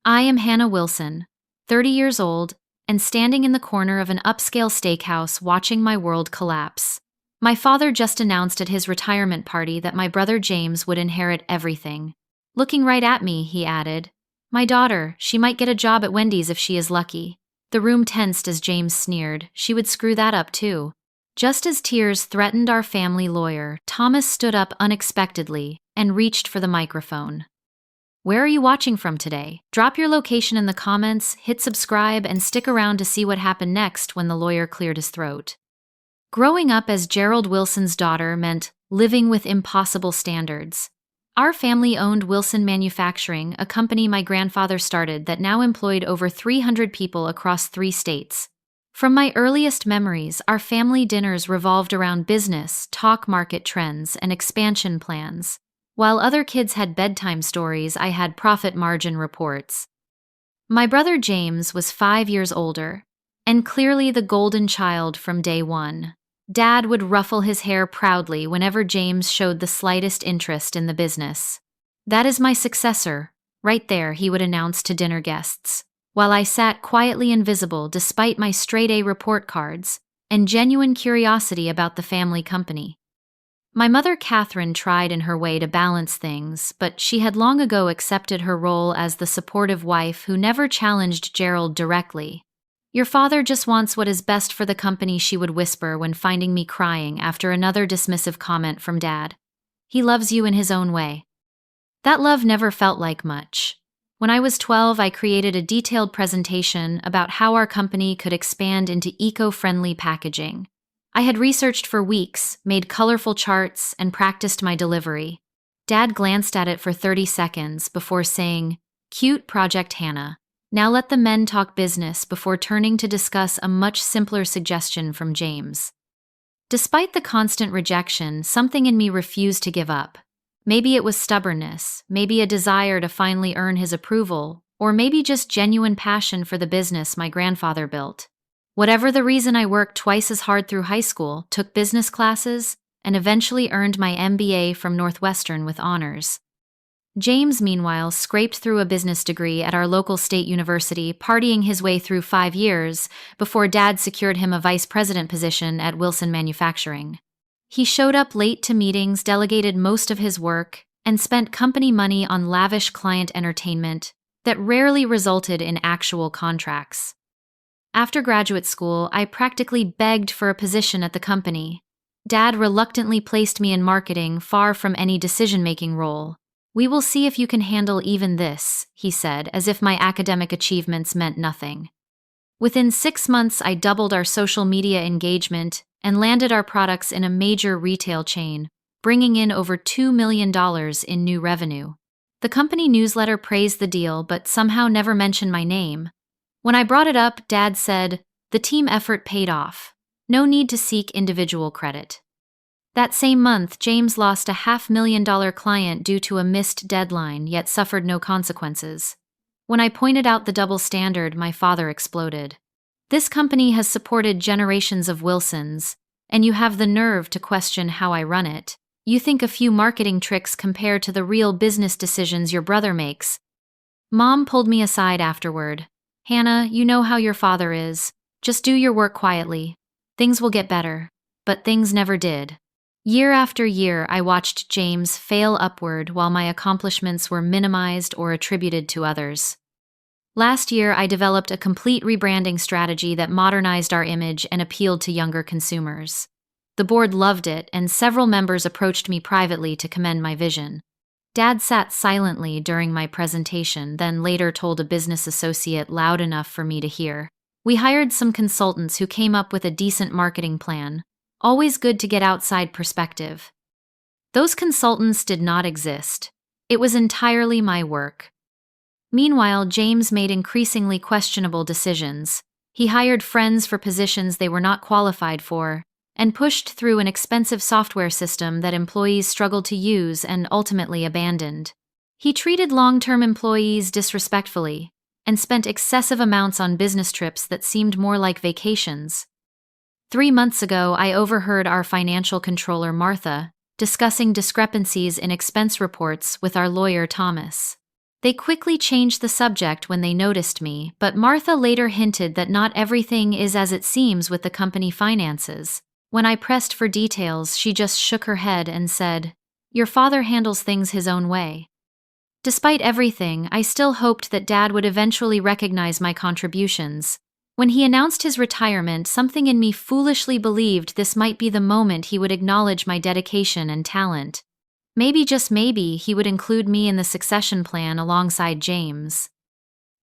I am Hannah Wilson, 30 years old, and standing in the corner of an upscale steakhouse watching my world collapse. My father just announced at his retirement party that my brother James would inherit everything. Looking right at me, he added, "My daughter, she might get a job at Wendy's if she is lucky." The room tensed as James sneered. She would screw that up too. Just as tears threatened our family lawyer, Thomas stood up unexpectedly and reached for the microphone. "Where are you watching from today? Drop your location in the comments, hit subscribe, and stick around to see what happened next when the lawyer cleared his throat." Growing up as Gerald Wilson's daughter meant living with impossible standards. Our family owned Wilson Manufacturing, a company my grandfather started that now employed over 300 people across 3 states. From my earliest memories, our family dinners revolved around business, talk market trends, and expansion plans. While other kids had bedtime stories, I had profit margin reports. My brother James was 5 years older, and clearly the golden child from day one. Dad would ruffle his hair proudly whenever James showed the slightest interest in the business. "That is my successor, right there," he would announce to dinner guests, while I sat quietly invisible despite my straight-A report cards and genuine curiosity about the family company. My mother Catherine tried in her way to balance things, but she had long ago accepted her role as the supportive wife who never challenged Gerald directly. "Your father just wants what is best for the company," she would whisper when finding me crying after another dismissive comment from Dad. "He loves you in his own way." That love never felt like much. When I was 12, I created a detailed presentation about how our company could expand into eco-friendly packaging. I had researched for weeks, made colorful charts, and practiced my delivery. Dad glanced at it for 30 seconds before saying, "Cute Project Hannah. Now let the men talk business," before turning to discuss a much simpler suggestion from James. Despite the constant rejection, something in me refused to give up. Maybe it was stubbornness, maybe a desire to finally earn his approval, or maybe just genuine passion for the business my grandfather built. Whatever the reason, I worked twice as hard through high school, took business classes, and eventually earned my MBA from Northwestern with honors. James, meanwhile, scraped through a business degree at our local state university, partying his way through 5 years before Dad secured him a vice president position at Wilson Manufacturing. He showed up late to meetings, delegated most of his work, and spent company money on lavish client entertainment that rarely resulted in actual contracts. After graduate school, I practically begged for a position at the company. Dad reluctantly placed me in marketing, far from any decision-making role. "We will see if you can handle even this," he said, as if my academic achievements meant nothing. Within 6 months, I doubled our social media engagement and landed our products in a major retail chain, bringing in over $2 million in new revenue. The company newsletter praised the deal, but somehow never mentioned my name. When I brought it up, Dad said, "The team effort paid off. No need to seek individual credit." That same month, James lost a $500,000 client due to a missed deadline, yet suffered no consequences. When I pointed out the double standard, my father exploded. "This company has supported generations of Wilsons, and you have the nerve to question how I run it. You think a few marketing tricks compare to the real business decisions your brother makes." Mom pulled me aside afterward. "Hannah, you know how your father is. Just do your work quietly. Things will get better." But things never did. Year after year, I watched James fail upward while my accomplishments were minimized or attributed to others. Last year, I developed a complete rebranding strategy that modernized our image and appealed to younger consumers. The board loved it, and several members approached me privately to commend my vision. Dad sat silently during my presentation, then later told a business associate loud enough for me to hear. "We hired some consultants who came up with a decent marketing plan. Always good to get outside perspective." Those consultants did not exist. It was entirely my work. Meanwhile, James made increasingly questionable decisions. He hired friends for positions they were not qualified for, and pushed through an expensive software system that employees struggled to use and ultimately abandoned. He treated long-term employees disrespectfully, and spent excessive amounts on business trips that seemed more like vacations. 3 months ago, I overheard our financial controller, Martha, discussing discrepancies in expense reports with our lawyer, Thomas. They quickly changed the subject when they noticed me, but Martha later hinted that not everything is as it seems with the company finances. When I pressed for details, she just shook her head and said, "Your father handles things his own way." Despite everything, I still hoped that Dad would eventually recognize my contributions. When he announced his retirement, something in me foolishly believed this might be the moment he would acknowledge my dedication and talent. Maybe, just maybe, he would include me in the succession plan alongside James.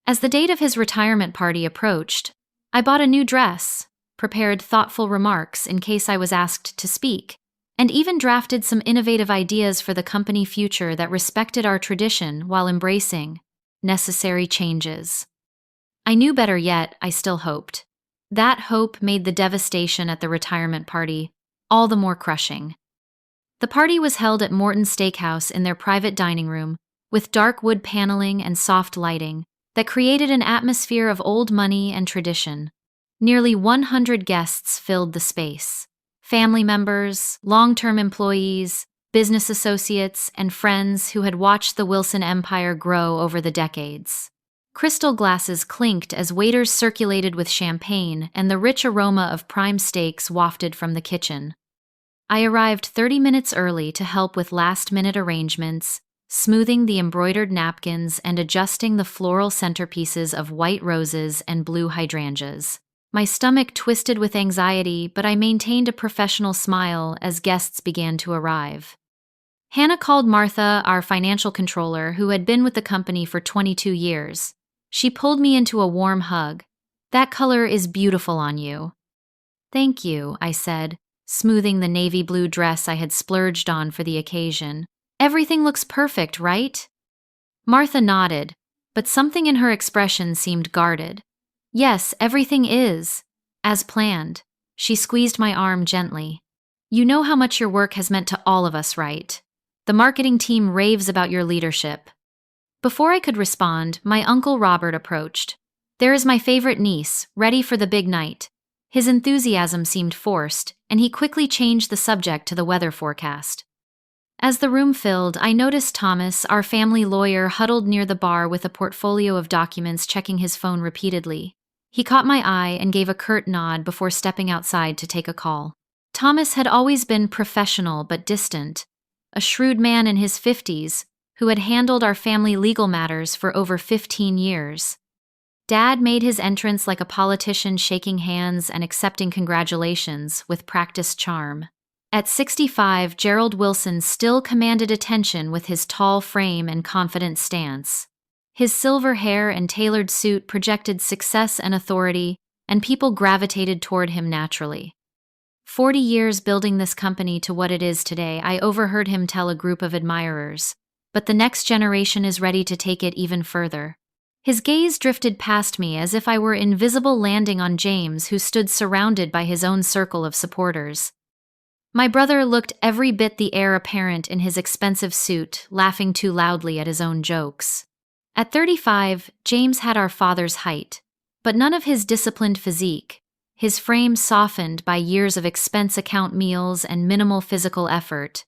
As the date of his retirement party approached, I bought a new dress, prepared thoughtful remarks in case I was asked to speak, and even drafted some innovative ideas for the company future that respected our tradition while embracing necessary changes. I knew better, yet I still hoped. That hope made the devastation at the retirement party all the more crushing. The party was held at Morton's Steakhouse in their private dining room, with dark wood paneling and soft lighting that created an atmosphere of old money and tradition. Nearly 100 guests filled the space. Family members, long-term employees, business associates, and friends who had watched the Wilson empire grow over the decades. Crystal glasses clinked as waiters circulated with champagne, and the rich aroma of prime steaks wafted from the kitchen. I arrived 30 minutes early to help with last-minute arrangements, smoothing the embroidered napkins and adjusting the floral centerpieces of white roses and blue hydrangeas. My stomach twisted with anxiety, but I maintained a professional smile as guests began to arrive. Hannah called Martha, our financial controller, who had been with the company for 22 years. She pulled me into a warm hug. "That color is beautiful on you." "Thank you," I said, smoothing the navy blue dress I had splurged on for the occasion. "Everything looks perfect, right?" Martha nodded, but something in her expression seemed guarded. "Yes, everything is as planned." She squeezed my arm gently. "You know how much your work has meant to all of us, right? The marketing team raves about your leadership." Before I could respond, my Uncle Robert approached. "There is my favorite niece, ready for the big night." His enthusiasm seemed forced, and he quickly changed the subject to the weather forecast. As the room filled, I noticed Thomas, our family lawyer, huddled near the bar with a portfolio of documents, checking his phone repeatedly. He caught my eye and gave a curt nod before stepping outside to take a call. Thomas had always been professional but distant, a shrewd man in his 50s who had handled our family legal matters for over 15 years. Dad made his entrance like a politician, shaking hands and accepting congratulations with practiced charm. At 65, Gerald Wilson still commanded attention with his tall frame and confident stance. His silver hair and tailored suit projected success and authority, and people gravitated toward him naturally. 40 years building this company to what it is today, I overheard him tell a group of admirers, but the next generation is ready to take it even further. His gaze drifted past me as if I were invisible, landing on James, who stood surrounded by his own circle of supporters. My brother looked every bit the heir apparent in his expensive suit, laughing too loudly at his own jokes. At 35, James had our father's height, but none of his disciplined physique, his frame softened by years of expense account meals and minimal physical effort.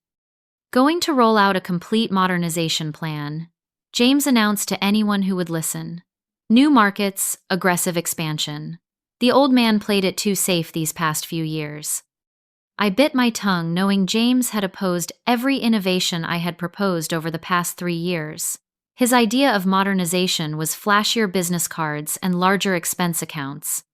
Going to roll out a complete modernization plan, James announced to anyone who would listen. New markets, aggressive expansion. The old man played it too safe these past few years. I bit my tongue, knowing James had opposed every innovation I had proposed over the past 3 years. His idea of modernization was flashier business cards and larger expense accounts.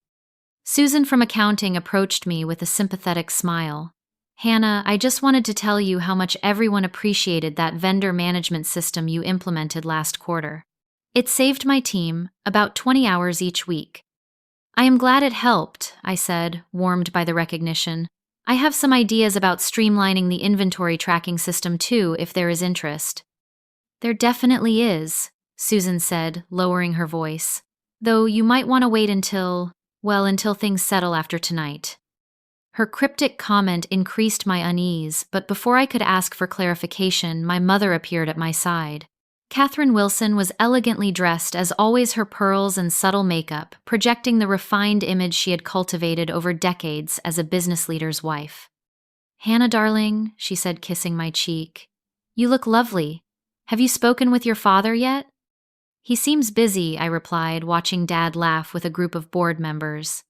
Susan from accounting approached me with a sympathetic smile. "Hannah, I just wanted to tell you how much everyone appreciated that vendor management system you implemented last quarter. It saved my team about 20 hours each week." "I am glad it helped," I said, warmed by the recognition. "I have some ideas about streamlining the inventory tracking system too, if there is interest." "There definitely is," Susan said, lowering her voice. "Though you might want to wait until things settle after tonight." Her cryptic comment increased my unease, but before I could ask for clarification, my mother appeared at my side. Catherine Wilson was elegantly dressed, as always, her pearls and subtle makeup projecting the refined image she had cultivated over decades as a business leader's wife. "Hannah, darling," she said, kissing my cheek, "you look lovely. Have you spoken with your father yet?" He seems busy, I replied, watching Dad laugh with a group of board members.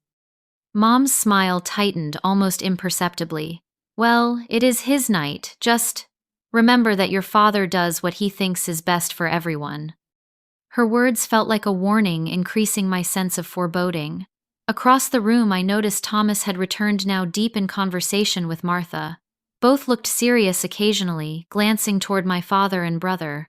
Mom's smile tightened almost imperceptibly. Well, it is his night. Just remember that your father does what he thinks is best for everyone. Her words felt like a warning, increasing my sense of foreboding. Across the room, I noticed Thomas had returned, now deep in conversation with Martha. Both looked serious occasionally, glancing toward my father and brother.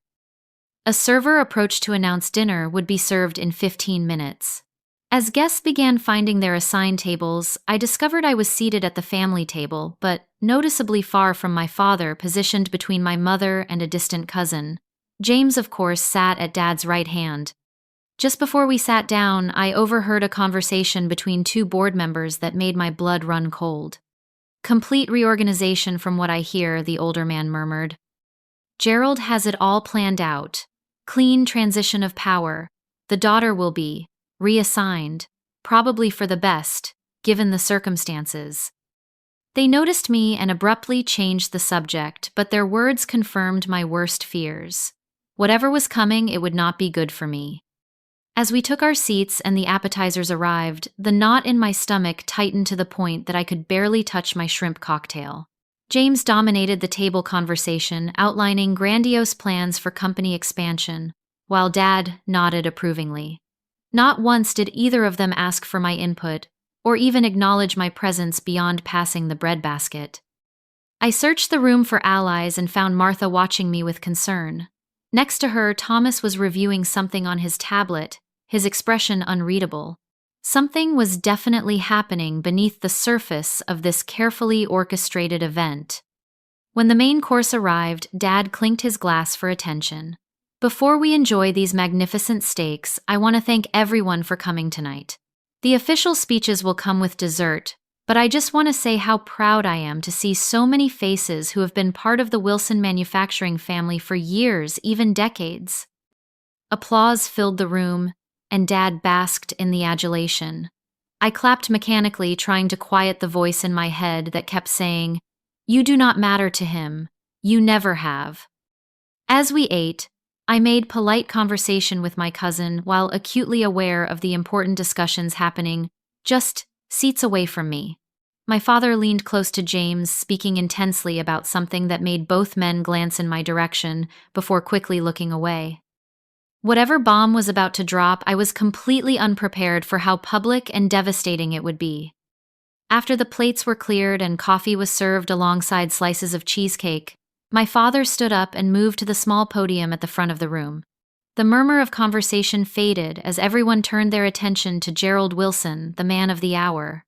A server approached to announce dinner would be served in 15 minutes. As guests began finding their assigned tables, I discovered I was seated at the family table, but noticeably far from my father, positioned between my mother and a distant cousin. James, of course, sat at Dad's right hand. Just before we sat down, I overheard a conversation between two board members that made my blood run cold. Complete reorganization from what I hear, the older man murmured. Gerald has it all planned out. Clean transition of power. The daughter will be reassigned, probably for the best, given the circumstances. They noticed me and abruptly changed the subject, but their words confirmed my worst fears. Whatever was coming, it would not be good for me. As we took our seats and the appetizers arrived, the knot in my stomach tightened to the point that I could barely touch my shrimp cocktail. James dominated the table conversation, outlining grandiose plans for company expansion, while Dad nodded approvingly. Not once did either of them ask for my input, or even acknowledge my presence beyond passing the breadbasket. I searched the room for allies and found Martha watching me with concern. Next to her, Thomas was reviewing something on his tablet, his expression unreadable. Something was definitely happening beneath the surface of this carefully orchestrated event. When the main course arrived, Dad clinked his glass for attention. Before we enjoy these magnificent steaks, I want to thank everyone for coming tonight. The official speeches will come with dessert, but I just want to say how proud I am to see so many faces who have been part of the Wilson manufacturing family for years, even decades. Applause filled the room, and Dad basked in the adulation. I clapped mechanically, trying to quiet the voice in my head that kept saying, "You do not matter to him. You never have." As we ate, I made polite conversation with my cousin while acutely aware of the important discussions happening just seats away from me. My father leaned close to James, speaking intensely about something that made both men glance in my direction before quickly looking away. Whatever bomb was about to drop, I was completely unprepared for how public and devastating it would be. After the plates were cleared and coffee was served alongside slices of cheesecake, my father stood up and moved to the small podium at the front of the room. The murmur of conversation faded as everyone turned their attention to Gerald Wilson, the man of the hour.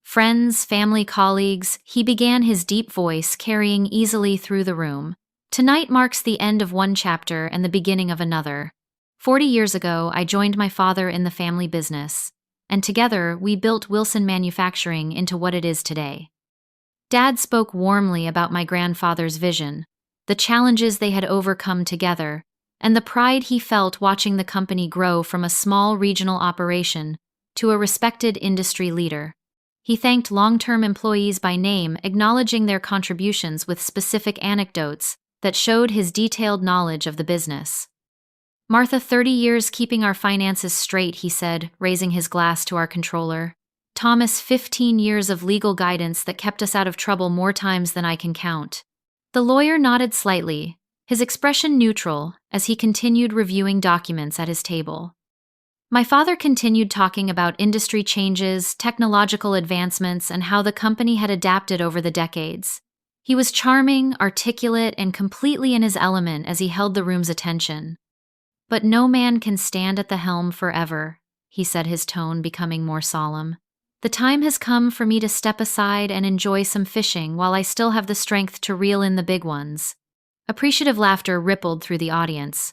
Friends, family, colleagues, he began, his deep voice carrying easily through the room. Tonight marks the end of one chapter and the beginning of another. 40 years ago, I joined my father in the family business, and together we built Wilson Manufacturing into what it is today. Dad spoke warmly about my grandfather's vision, the challenges they had overcome together, and the pride he felt watching the company grow from a small regional operation to a respected industry leader. He thanked long-term employees by name, acknowledging their contributions with specific anecdotes that showed his detailed knowledge of the business. "Martha, 30 years keeping our finances straight," he said, raising his glass to our controller. "Thomas, 15 years of legal guidance that kept us out of trouble more times than I can count." The lawyer nodded slightly, his expression neutral, as he continued reviewing documents at his table. My father continued talking about industry changes, technological advancements, and how the company had adapted over the decades. He was charming, articulate, and completely in his element as he held the room's attention. "But no man can stand at the helm forever," he said, his tone becoming more solemn. "The time has come for me to step aside and enjoy some fishing while I still have the strength to reel in the big ones." Appreciative laughter rippled through the audience.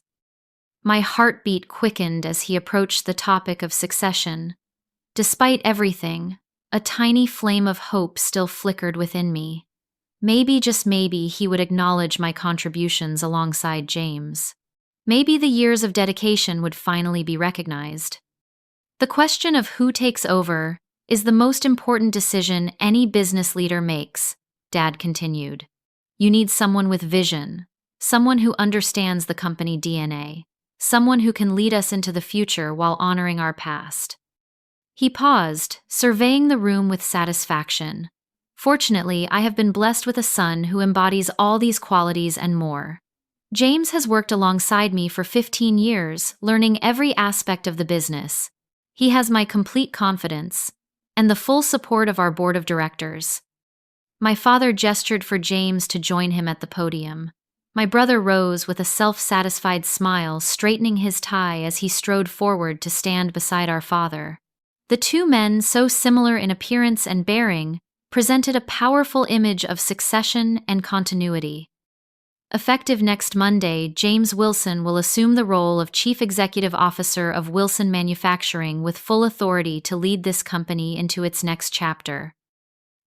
My heartbeat quickened as he approached the topic of succession. Despite everything, a tiny flame of hope still flickered within me. Maybe, just maybe, he would acknowledge my contributions alongside James. Maybe the years of dedication would finally be recognized. The question of who takes over is the most important decision any business leader makes, Dad continued. You need someone with vision, someone who understands the company DNA. someone who can lead us into the future while honoring our past. He paused, surveying the room with satisfaction. Fortunately, I have been blessed with a son who embodies all these qualities and more. James has worked alongside me for 15 years, learning every aspect of the business. He has my complete confidence and the full support of our board of directors. My father gestured for James to join him at the podium. My brother rose with a self-satisfied smile, straightening his tie as he strode forward to stand beside our father. The two men, so similar in appearance and bearing, presented a powerful image of succession and continuity. Effective next Monday, James Wilson will assume the role of Chief Executive Officer of Wilson Manufacturing with full authority to lead this company into its next chapter.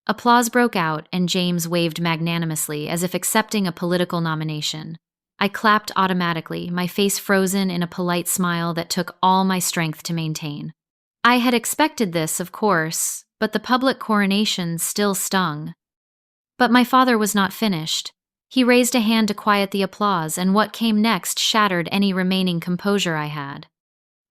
Applause broke out, and James waved magnanimously as if accepting a political nomination. I clapped automatically, my face frozen in a polite smile that took all my strength to maintain. I had expected this, of course, but the public coronation still stung. But my father was not finished. He raised a hand to quiet the applause, and what came next shattered any remaining composure I had.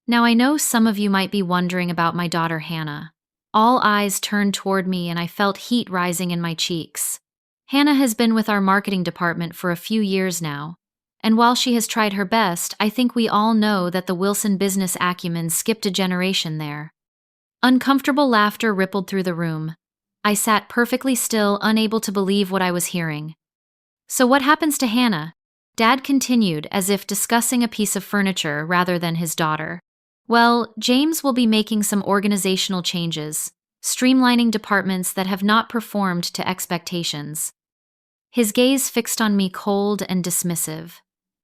Now I know some of you might be wondering about my daughter Hannah. All eyes turned toward me, and I felt heat rising in my cheeks. Hannah has been with our marketing department for a few years now, and while she has tried her best, I think we all know that the Wilson business acumen skipped a generation there. Uncomfortable laughter rippled through the room. I sat perfectly still, unable to believe what I was hearing. So what happens to Hannah? Dad continued, as if discussing a piece of furniture rather than his daughter. Well, James will be making some organizational changes, streamlining departments that have not performed to expectations. His gaze fixed on me, cold and dismissive.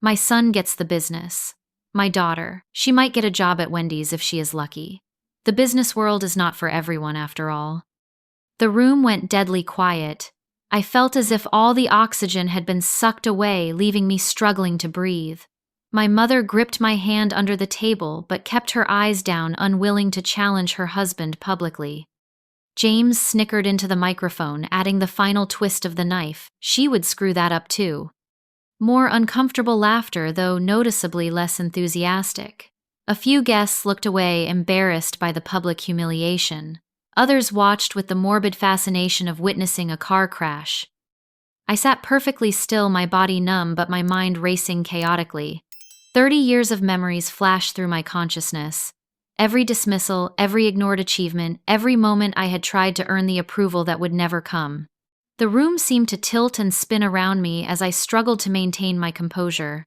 My son gets the business. My daughter, she might get a job at Wendy's if she is lucky. The business world is not for everyone, after all. The room went deadly quiet. I felt as if all the oxygen had been sucked away, leaving me struggling to breathe. My mother gripped my hand under the table, but kept her eyes down, unwilling to challenge her husband publicly. James snickered into the microphone, adding the final twist of the knife. She would screw that up too. More uncomfortable laughter, though noticeably less enthusiastic. A few guests looked away, embarrassed by the public humiliation. Others watched with the morbid fascination of witnessing a car crash. I sat perfectly still, my body numb but my mind racing chaotically. 30 years of memories flashed through my consciousness. Every dismissal, every ignored achievement, every moment I had tried to earn the approval that would never come. The room seemed to tilt and spin around me as I struggled to maintain my composure.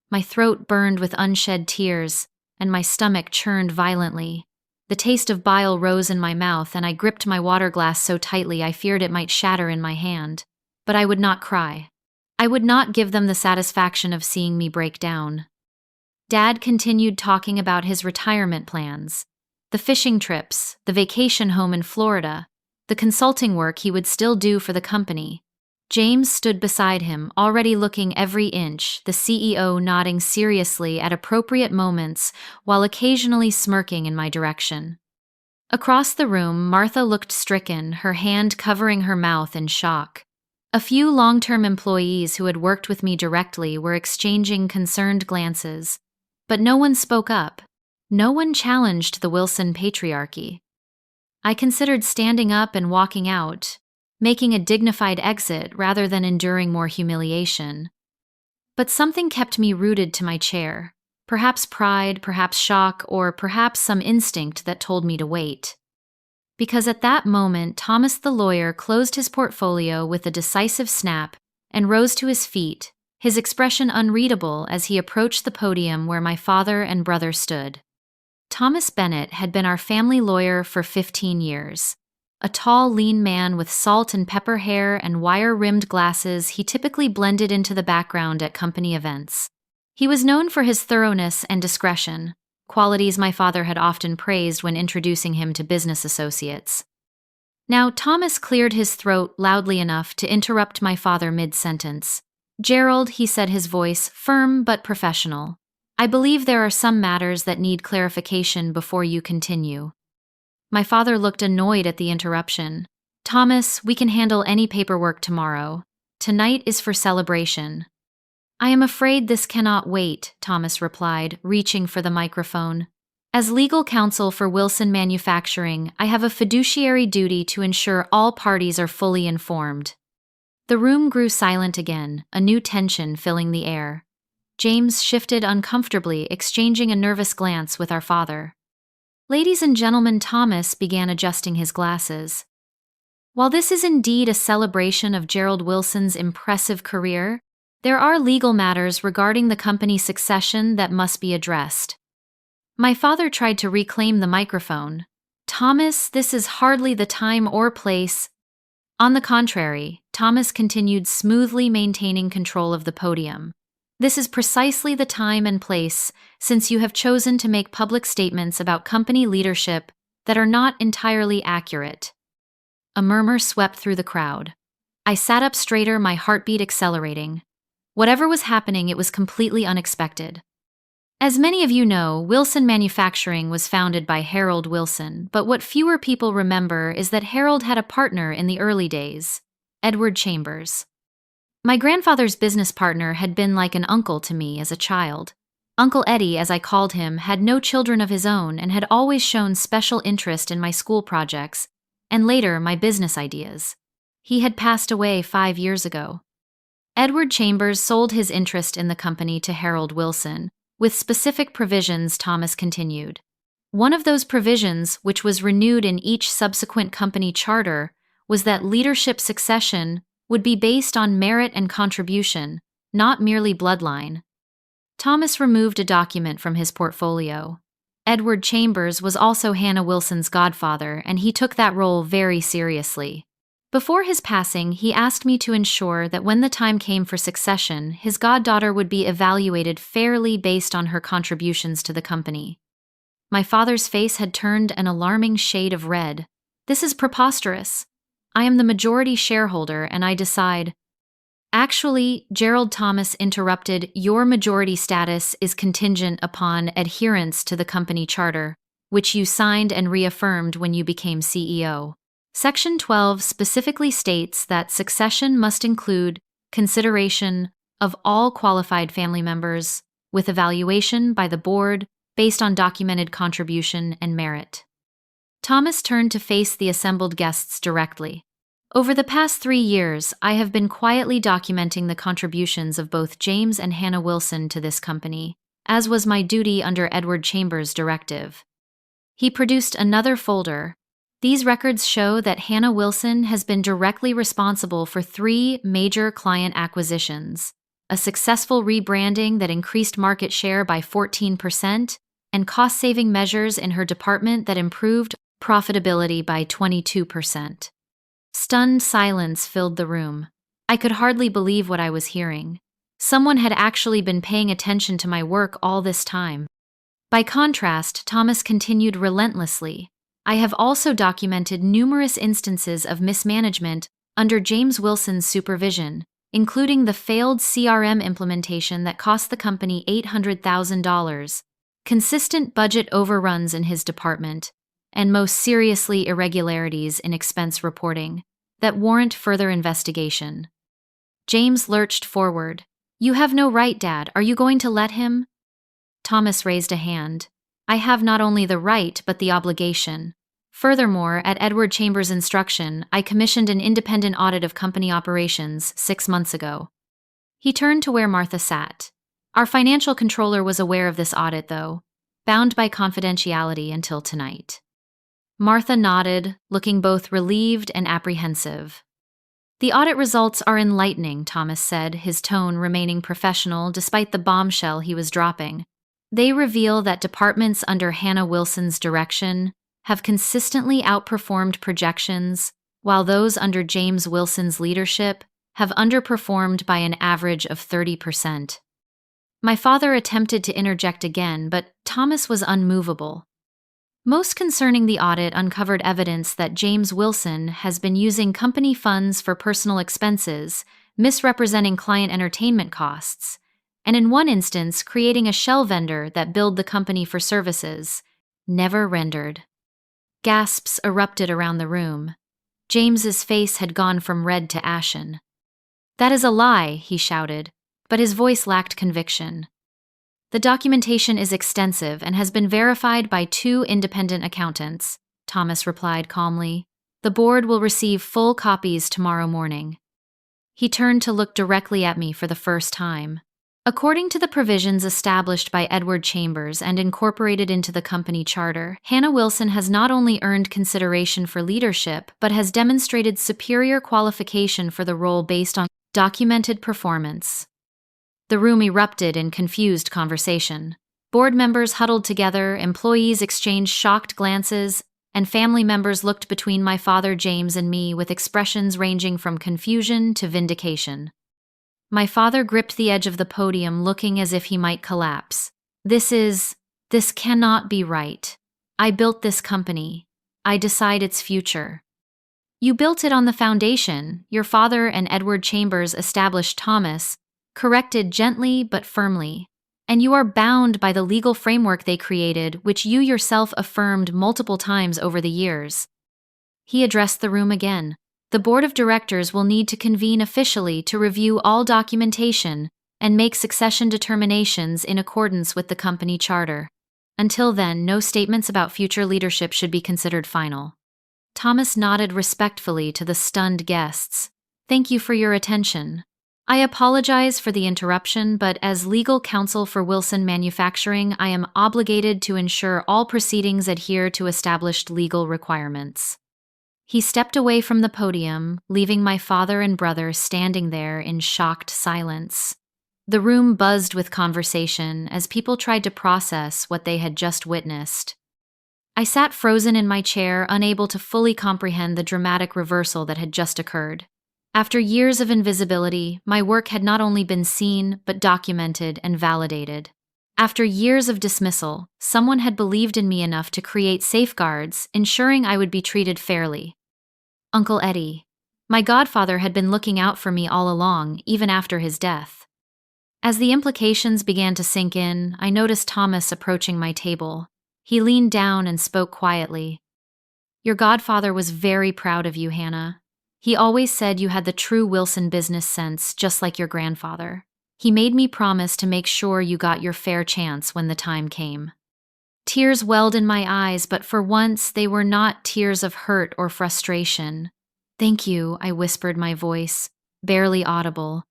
My throat burned with unshed tears, and my stomach churned violently. The taste of bile rose in my mouth, and I gripped my water glass so tightly I feared it might shatter in my hand. But I would not cry. I would not give them the satisfaction of seeing me break down. Dad continued talking about his retirement plans, the fishing trips, the vacation home in Florida, the consulting work he would still do for the company. James stood beside him, already looking every inch, the CEO nodding seriously at appropriate moments while occasionally smirking in my direction. Across the room, Martha looked stricken, her hand covering her mouth in shock. A few long-term employees who had worked with me directly were exchanging concerned glances, but no one spoke up. No one challenged the Wilson patriarchy. I considered standing up and walking out, making a dignified exit rather than enduring more humiliation. But something kept me rooted to my chair, perhaps pride, perhaps shock, or perhaps some instinct that told me to wait. Because at that moment, Thomas the lawyer closed his portfolio with a decisive snap and rose to his feet, his expression unreadable as he approached the podium where my father and brother stood. Thomas Bennett had been our family lawyer for 15 years. A tall, lean man with salt and pepper hair and wire-rimmed glasses, he typically blended into the background at company events. He was known for his thoroughness and discretion, qualities my father had often praised when introducing him to business associates. Now, Thomas cleared his throat loudly enough to interrupt my father mid-sentence. "Gerald," he said, his voice firm but professional, "I believe there are some matters that need clarification before you continue." My father looked annoyed at the interruption. "Thomas, we can handle any paperwork tomorrow. Tonight is for celebration." I am afraid this cannot wait, Thomas replied, reaching for the microphone. As legal counsel for Wilson Manufacturing, I have a fiduciary duty to ensure all parties are fully informed. The room grew silent again, a new tension filling the air. James shifted uncomfortably, exchanging a nervous glance with our father. Ladies and gentlemen, Thomas began adjusting his glasses. While this is indeed a celebration of Gerald Wilson's impressive career, there are legal matters regarding the company's succession that must be addressed. My father tried to reclaim the microphone. Thomas, this is hardly the time or place. On the contrary, Thomas continued, smoothly maintaining control of the podium. This is precisely the time and place, since you have chosen to make public statements about company leadership that are not entirely accurate. A murmur swept through the crowd. I sat up straighter, my heartbeat accelerating. Whatever was happening, it was completely unexpected. As many of you know, Wilson Manufacturing was founded by Harold Wilson, but what fewer people remember is that Harold had a partner in the early days, Edward Chambers. My grandfather's business partner had been like an uncle to me as a child. Uncle Eddie, as I called him, had no children of his own and had always shown special interest in my school projects, and later my business ideas. He had passed away 5 years ago. Edward Chambers sold his interest in the company to Harold Wilson, with specific provisions, Thomas continued. One of those provisions, which was renewed in each subsequent company charter, was that leadership succession would be based on merit and contribution, not merely bloodline. Thomas removed a document from his portfolio. Edward Chambers was also Hannah Wilson's godfather, and he took that role very seriously. Before his passing, he asked me to ensure that when the time came for succession, his goddaughter would be evaluated fairly based on her contributions to the company. My father's face had turned an alarming shade of red. This is preposterous. I am the majority shareholder, and I decide. Actually, Gerald Thomas interrupted, your majority status is contingent upon adherence to the company charter, which you signed and reaffirmed when you became CEO. Section 12 specifically states that succession must include consideration of all qualified family members, with evaluation by the board based on documented contribution and merit. Thomas turned to face the assembled guests directly. Over the past 3 years, I have been quietly documenting the contributions of both James and Hannah Wilson to this company, as was my duty under Edward Chambers' directive. He produced another folder. These records show that Hannah Wilson has been directly responsible for 3 major client acquisitions, a successful rebranding that increased market share by 14%, and cost-saving measures in her department that improved profitability by 22%. Stunned silence filled the room. I could hardly believe what I was hearing. Someone had actually been paying attention to my work all this time. By contrast, Thomas continued relentlessly. I have also documented numerous instances of mismanagement under James Wilson's supervision, including the failed CRM implementation that cost the company $800,000, consistent budget overruns in his department, and most seriously irregularities in expense reporting that warrant further investigation. James lurched forward. You have no right, Dad. Are you going to let him? Thomas raised a hand. I have not only the right, but the obligation. Furthermore, at Edward Chambers' instruction, I commissioned an independent audit of company operations 6 months ago. He turned to where Martha sat. Our financial controller was aware of this audit, though, bound by confidentiality until tonight. Martha nodded, looking both relieved and apprehensive. The audit results are enlightening, Thomas said, his tone remaining professional despite the bombshell he was dropping. They reveal that departments under Hannah Wilson's direction have consistently outperformed projections, while those under James Wilson's leadership have underperformed by an average of 30%. My father attempted to interject again, but Thomas was unmovable. Most concerning, the audit uncovered evidence that James Wilson has been using company funds for personal expenses, misrepresenting client entertainment costs, and in one instance creating a shell vendor that billed the company for services never rendered. Gasps erupted around the room. James's face had gone from red to ashen. That is a lie, he shouted. but his voice lacked conviction. "The documentation is extensive and has been verified by 2 independent accountants," Thomas replied calmly. "The board will receive full copies tomorrow morning." He turned to look directly at me for the first time. According to the provisions established by Edward Chambers and incorporated into the company charter, Hannah Wilson has not only earned consideration for leadership, but has demonstrated superior qualification for the role based on documented performance. The room erupted in confused conversation. Board members huddled together, employees exchanged shocked glances, and family members looked between my father James and me with expressions ranging from confusion to vindication. My father gripped the edge of the podium, looking as if he might collapse. This cannot be right. I built this company. I decide its future." "You built it on the foundation," your father and Edward Chambers established Thomas, corrected gently but firmly. "And you are bound by the legal framework they created, which you yourself affirmed multiple times over the years." He addressed the room again. "The board of directors will need to convene officially to review all documentation and make succession determinations in accordance with the company charter. Until then, no statements about future leadership should be considered final." Thomas nodded respectfully to the stunned guests. "Thank you for your attention. I apologize for the interruption, but as legal counsel for Wilson Manufacturing, I am obligated to ensure all proceedings adhere to established legal requirements." He stepped away from the podium, leaving my father and brother standing there in shocked silence. The room buzzed with conversation as people tried to process what they had just witnessed. I sat frozen in my chair, unable to fully comprehend the dramatic reversal that had just occurred. After years of invisibility, my work had not only been seen, but documented and validated. After years of dismissal, someone had believed in me enough to create safeguards, ensuring I would be treated fairly. Uncle Eddie. My godfather had been looking out for me all along, even after his death. As the implications began to sink in, I noticed Thomas approaching my table. He leaned down and spoke quietly. "Your godfather was very proud of you, Hannah. He always said you had the true Wilson business sense, just like your grandfather. He made me promise to make sure you got your fair chance when the time came." Tears welled in my eyes, but for once they were not tears of hurt or frustration. "Thank you," I whispered, my voice barely audible.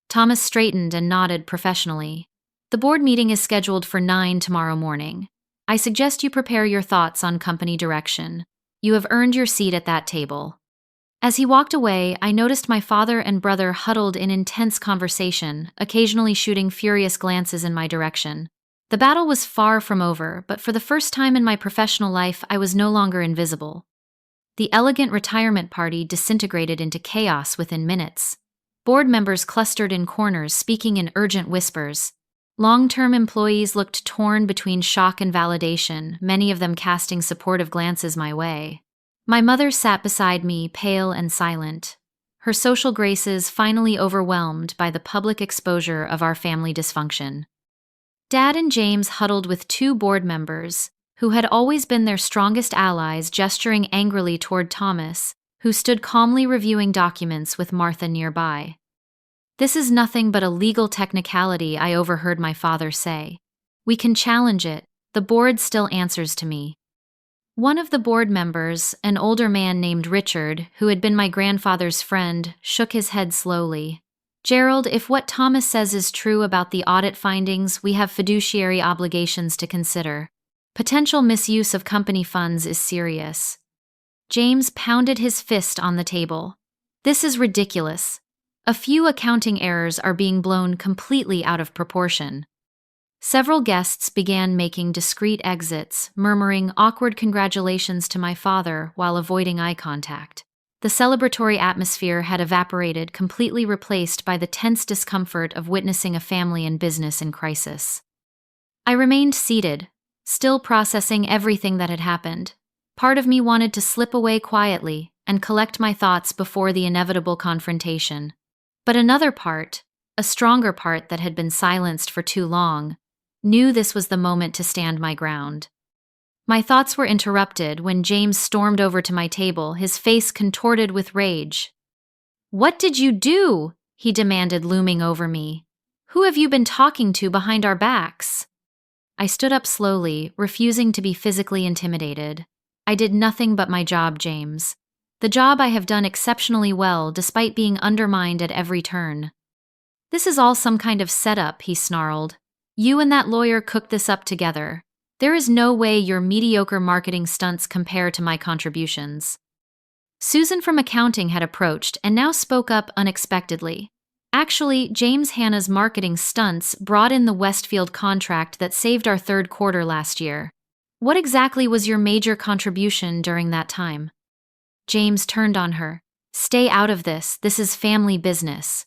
Thomas straightened and nodded professionally. "The board meeting is scheduled for 9 tomorrow morning. I suggest you prepare your thoughts on company direction. You have earned your seat at that table." As he walked away, I noticed my father and brother huddled in intense conversation, occasionally shooting furious glances in my direction. The battle was far from over, but for the first time in my professional life, I was no longer invisible. The elegant retirement party disintegrated into chaos within minutes. Board members clustered in corners, speaking in urgent whispers. Long-term employees looked torn between shock and validation, many of them casting supportive glances my way. My mother sat beside me, pale and silent, her social graces finally overwhelmed by the public exposure of our family dysfunction. Dad and James huddled with 2 board members, who had always been their strongest allies, gesturing angrily toward Thomas, who stood calmly reviewing documents with Martha nearby. "This is nothing but a legal technicality," I overheard my father say. "We can challenge it. The board still answers to me." One of the board members, an older man named Richard, who had been my grandfather's friend, shook his head slowly. "Gerald, if what Thomas says is true about the audit findings, we have fiduciary obligations to consider. Potential misuse of company funds is serious." James pounded his fist on the table. "This is ridiculous. A few accounting errors are being blown completely out of proportion." Several guests began making discreet exits, murmuring awkward congratulations to my father while avoiding eye contact. The celebratory atmosphere had evaporated, completely replaced by the tense discomfort of witnessing a family and business in crisis. I remained seated, still processing everything that had happened. Part of me wanted to slip away quietly and collect my thoughts before the inevitable confrontation. But another part, a stronger part that had been silenced for too long, knew this was the moment to stand my ground. My thoughts were interrupted when James stormed over to my table, his face contorted with rage. "What did you do?" he demanded, looming over me. Who have you been talking to behind our backs? I stood up slowly, refusing to be physically intimidated. I did nothing but my job, James. The job I have done exceptionally well despite being undermined at every turn. This is all some kind of setup, he snarled. You and that lawyer cooked this up together. There is no way your mediocre marketing stunts compare to my contributions. Susan from accounting had approached and now spoke up unexpectedly. Actually, James Hanna's marketing stunts brought in the Westfield contract that saved our third quarter last year. What exactly was your major contribution during that time? James turned on her. Stay out of this. This is family business.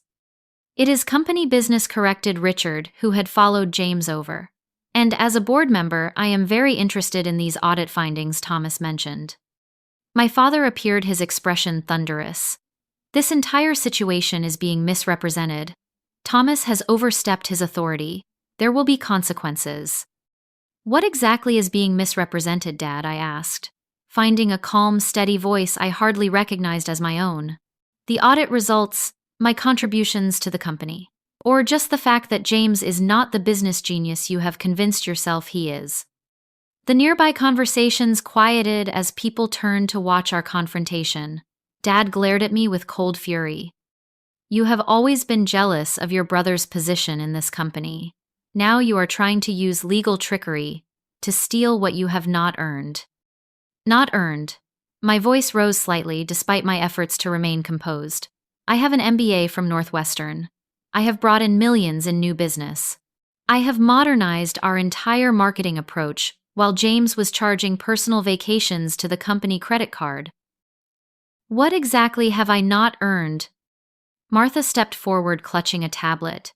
It is company business, corrected Richard, who had followed James over. And as a board member, I am very interested in these audit findings Thomas mentioned. My father appeared, his expression thunderous. This entire situation is being misrepresented. Thomas has overstepped his authority. There will be consequences. What exactly is being misrepresented, Dad? I asked, finding a calm, steady voice I hardly recognized as my own. The audit results, my contributions to the company, or just the fact that James is not the business genius you have convinced yourself he is. The nearby conversations quieted as people turned to watch our confrontation. Dad glared at me with cold fury. You have always been jealous of your brother's position in this company. Now you are trying to use legal trickery to steal what you have not earned. Not earned. My voice rose slightly despite my efforts to remain composed. I have an MBA from Northwestern. I have brought in millions in new business. I have modernized our entire marketing approach while James was charging personal vacations to the company credit card. What exactly have I not earned? Martha stepped forward, clutching a tablet.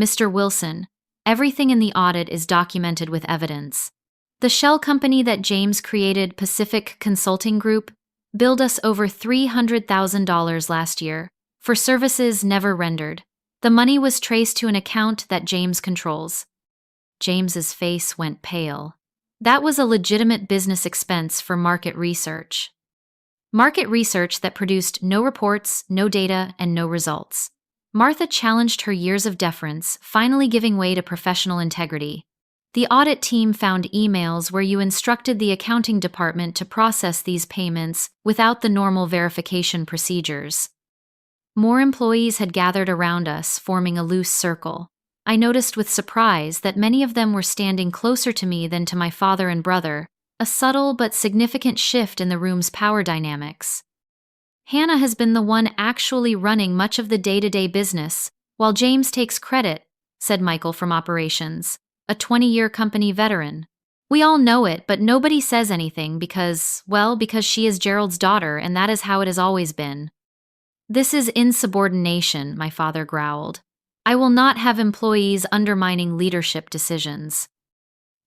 Mr. Wilson, everything in the audit is documented with evidence. The shell company that James created, Pacific Consulting Group, billed us over $300,000 last year for services never rendered. The money was traced to an account that James controls. James's face went pale. That was a legitimate business expense for market research. Market research that produced no reports, no data, and no results. Martha challenged her years of deference, finally giving way to professional integrity. The audit team found emails where you instructed the accounting department to process these payments without the normal verification procedures. More employees had gathered around us, forming a loose circle. I noticed with surprise that many of them were standing closer to me than to my father and brother, a subtle but significant shift in the room's power dynamics. Hannah has been the one actually running much of the day-to-day business, while James takes credit, said Michael from operations, a 20-year company veteran. We all know it, but nobody says anything because she is Gerald's daughter, and that is how it has always been. This is insubordination, my father growled. I will not have employees undermining leadership decisions.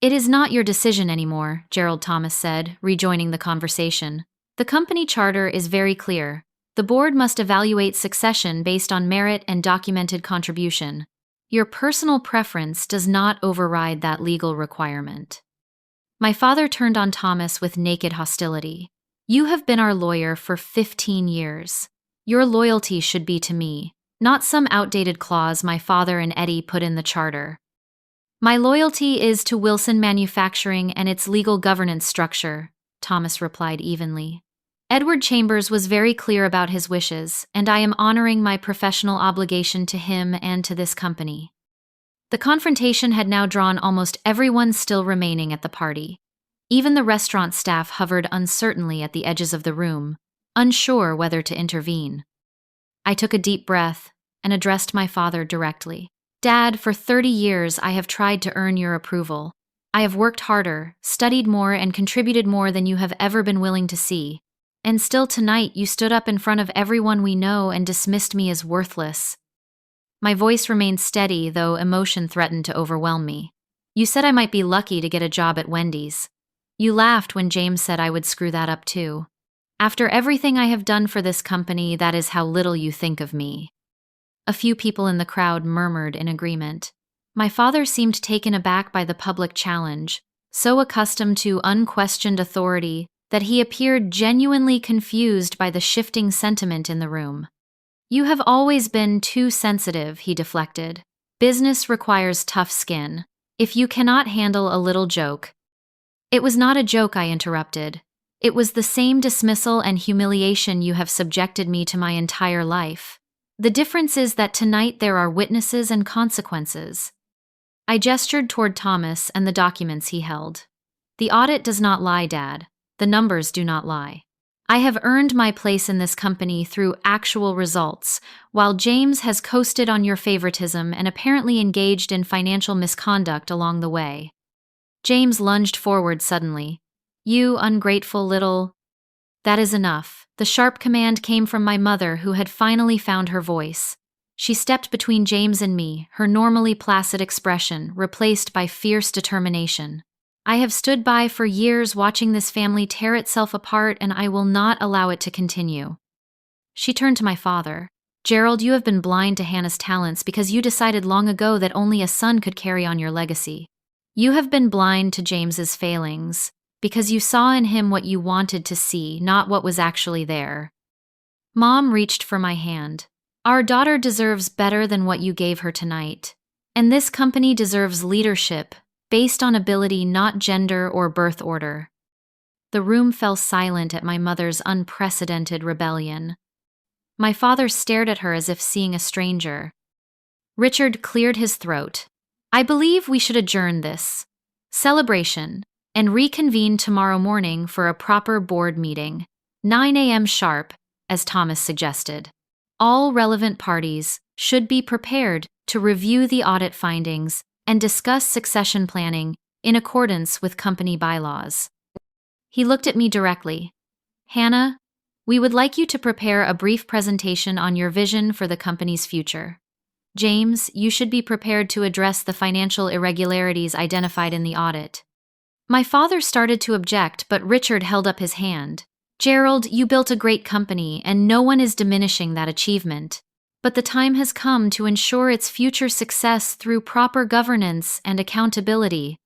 It is not your decision anymore, Gerald Thomas said, rejoining the conversation. The company charter is very clear. The board must evaluate succession based on merit and documented contribution. Your personal preference does not override that legal requirement. My father turned on Thomas with naked hostility. You have been our lawyer for 15 years. Your loyalty should be to me, not some outdated clause my father and Eddie put in the charter. My loyalty is to Wilson Manufacturing and its legal governance structure, Thomas replied evenly. Edward Chambers was very clear about his wishes, and I am honoring my professional obligation to him and to this company. The confrontation had now drawn almost everyone still remaining at the party. Even the restaurant staff hovered uncertainly at the edges of the room, unsure whether to intervene. I took a deep breath and addressed my father directly. Dad, for 30 years I have tried to earn your approval. I have worked harder, studied more, and contributed more than you have ever been willing to see. And still tonight you stood up in front of everyone we know and dismissed me as worthless. My voice remained steady, though emotion threatened to overwhelm me. You said I might be lucky to get a job at Wendy's. You laughed when James said I would screw that up too. After everything I have done for this company, that is how little you think of me. A few people in the crowd murmured in agreement. My father seemed taken aback by the public challenge, so accustomed to unquestioned authority that he appeared genuinely confused by the shifting sentiment in the room. You have always been too sensitive, he deflected. Business requires tough skin. If you cannot handle a little joke. It was not a joke, I interrupted. It was the same dismissal and humiliation you have subjected me to my entire life. The difference is that tonight there are witnesses and consequences. I gestured toward Thomas and the documents he held. The audit does not lie, Dad. The numbers do not lie. I have earned my place in this company through actual results, while James has coasted on your favoritism and apparently engaged in financial misconduct along the way. James lunged forward suddenly. You ungrateful little... That is enough. The sharp command came from my mother, who had finally found her voice. She stepped between James and me, her normally placid expression replaced by fierce determination. I have stood by for years watching this family tear itself apart, and I will not allow it to continue. She turned to my father. Gerald, you have been blind to Hannah's talents because you decided long ago that only a son could carry on your legacy. You have been blind to James's failings because you saw in him what you wanted to see, not what was actually there. Mom reached for my hand. Our daughter deserves better than what you gave her tonight. And this company deserves leadership, based on ability, not gender or birth order. The room fell silent at my mother's unprecedented rebellion. My father stared at her as if seeing a stranger. Richard cleared his throat. I believe we should adjourn this celebration and reconvene tomorrow morning for a proper board meeting, 9 a.m. sharp, as Thomas suggested. All relevant parties should be prepared to review the audit findings and discuss succession planning in accordance with company bylaws. He looked at me directly. Hannah, we would like you to prepare a brief presentation on your vision for the company's future. James, you should be prepared to address the financial irregularities identified in the audit. My father started to object, but Richard held up his hand. Gerald, you built a great company, and no one is diminishing that achievement. But the time has come to ensure its future success through proper governance and accountability.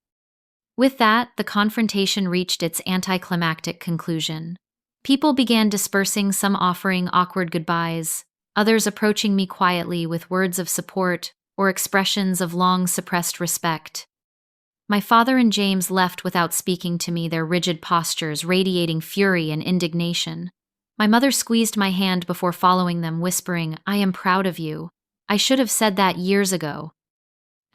With that, the confrontation reached its anticlimactic conclusion. People began dispersing, some offering awkward goodbyes, others approaching me quietly with words of support or expressions of long-suppressed respect. My father and James left without speaking to me, their rigid postures radiating fury and indignation. My mother squeezed my hand before following them, whispering, I am proud of you. I should have said that years ago.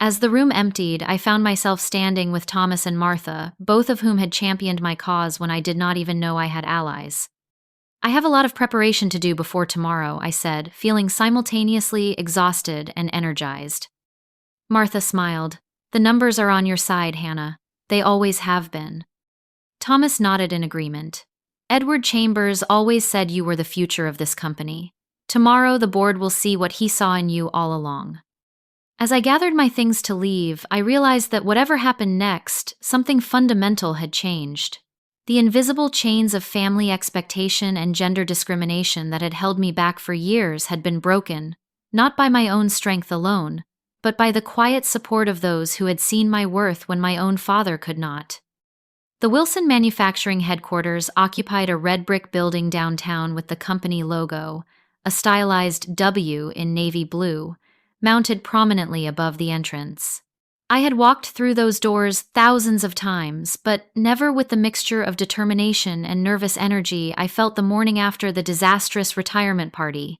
As the room emptied, I found myself standing with Thomas and Martha, both of whom had championed my cause when I did not even know I had allies. I have a lot of preparation to do before tomorrow, I said, feeling simultaneously exhausted and energized. Martha smiled. The numbers are on your side, Hannah. They always have been. Thomas nodded in agreement. Edward Chambers always said you were the future of this company. Tomorrow the board will see what he saw in you all along. As I gathered my things to leave, I realized that whatever happened next, something fundamental had changed. The invisible chains of family expectation and gender discrimination that had held me back for years had been broken, not by my own strength alone, but by the quiet support of those who had seen my worth when my own father could not. The Wilson Manufacturing headquarters occupied a red brick building downtown with the company logo, a stylized W in navy blue, mounted prominently above the entrance. I had walked through those doors thousands of times, but never with the mixture of determination and nervous energy I felt the morning after the disastrous retirement party.